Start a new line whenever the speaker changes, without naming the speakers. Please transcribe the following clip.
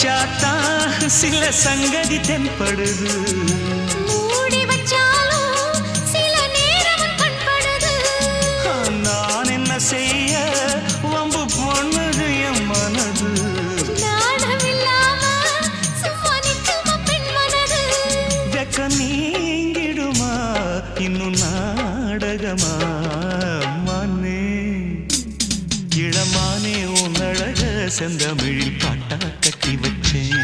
வச்சாத்தான் சில சங்கதி தென்படுது.
மூடி வச்சாலும் சில நேரம் கண்படுது.
நான் என்ன செய்ய வம்பு பொண்ணுது என் மனது.
நாடமில்லாம சும்மா நிற்குமா பெண் மனது.
வெக்க நீங்கிடுமா இன்னும் நாடகமா மானே இளமானே உன் அழக செந்தமிழில் பாட்டா கட்டி வச்சேன்.